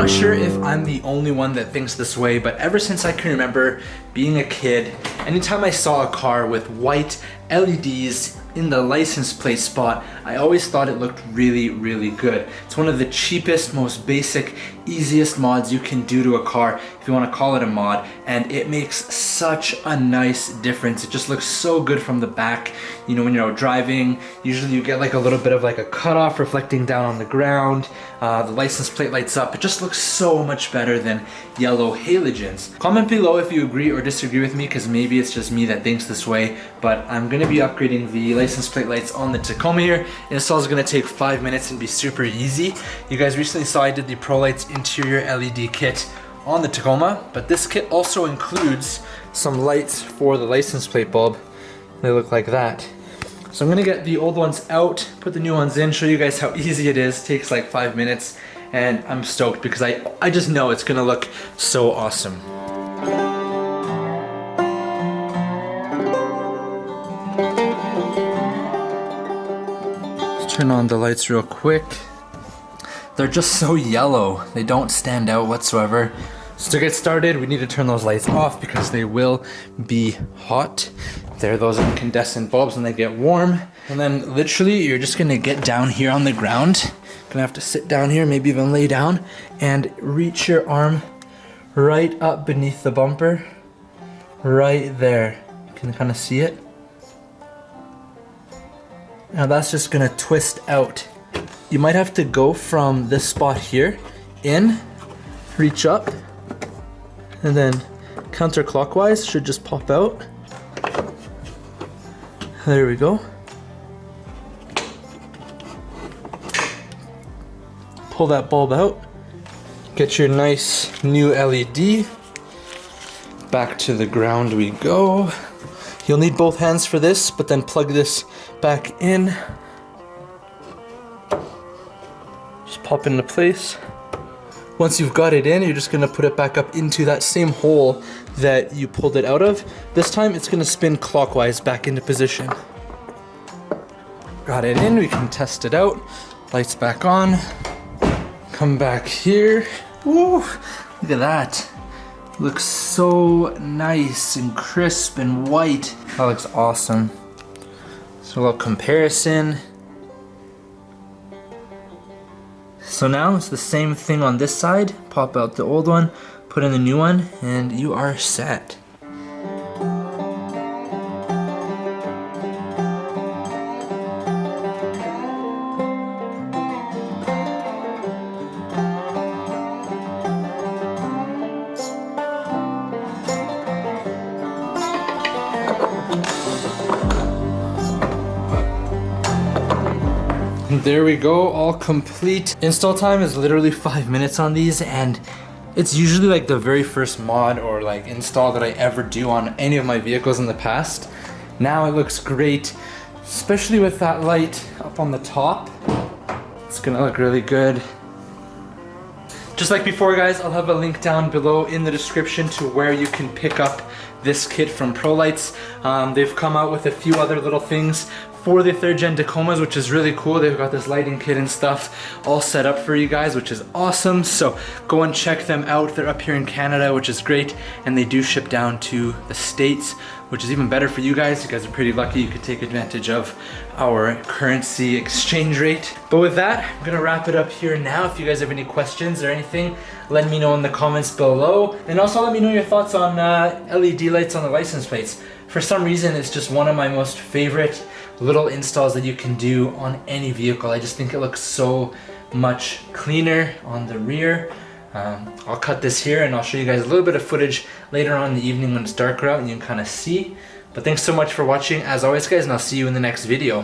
not sure if I'm the only one that thinks this way, but ever since I can remember being a kid, anytime I saw a car with white LEDs in the license plate spot, I always thought it looked really, really good. It's one of the cheapest, most basic, easiest mods you can do to a car, if you want to call it a mod, and it makes such a nice difference. It just looks so good from the back. You know, when you're out driving, usually you get like a little bit of like a cutoff reflecting down on the ground. The license plate lights up. It just looks so much better than yellow halogens. Comment below if you agree or disagree with me, because maybe it's just me that thinks this way, but I'm gonna be upgrading the license plate lights on the Tacoma here. Install is gonna take 5 minutes and be super easy. You guys recently saw I did the Pro Lights interior LED kit on the Tacoma, but this kit also includes some lights for the license plate bulb. They look like that. So I'm gonna get the old ones out, put the new ones in, show you guys how easy it is. It takes like 5 minutes, and I'm stoked because I just know it's gonna look so awesome. Let's turn on the lights real quick. They're just so yellow. They don't stand out whatsoever. So to get started, we need to turn those lights off because they will be hot. They're those incandescent bulbs and they get warm. And then literally you're just gonna get down here on the ground. Gonna have to sit down here, maybe even lay down, and reach your arm right up beneath the bumper. Right there. You can kind of see it. Now that's just gonna twist out. You might have to go from this spot here, in, reach up, and then counterclockwise should just pop out. There we go. Pull that bulb out. Get your nice new LED. Back to the ground we go. You'll need both hands for this, but then plug this back in. Just pop into place. Once you've got it in, you're just gonna put it back up into that same hole that you pulled it out of. This time it's gonna spin clockwise back into position. Got it in, we can test it out. Lights back on. Come back here. Woo, look at that. Looks so nice and crisp and white. That looks awesome. So a little comparison. So now it's the same thing on this side. Pop out the old one, put in the new one, and you are set. There we go, all complete. Install time is literally 5 minutes on these, and it's usually like the very first mod or like install that I ever do on any of my vehicles in the past. Now it looks great, especially with that light up on the top. It's gonna look really good. Just like before, guys, I'll have a link down below in the description to where you can pick up this kit from Pro Lights. They've come out with a few other little things for the 3rd gen Tacomas, which is really cool. They've got this lighting kit and stuff all set up for you guys, which is awesome. So go and check them out. They're up here in Canada, which is great. And they do ship down to the States, which is even better for you guys. You guys are pretty lucky. You could take advantage of our currency exchange rate. But with that, I'm gonna wrap it up here now. If you guys have any questions or anything, let me know in the comments below. And also let me know your thoughts on LED lights on the license plates. For some reason, it's just one of my most favorite little installs that you can do on any vehicle. I just think it looks so much cleaner on the rear. I'll cut this here and I'll show you guys a little bit of footage later on in the evening when it's darker out and you can kind of see. But thanks so much for watching as always, guys, and I'll see you in the next video.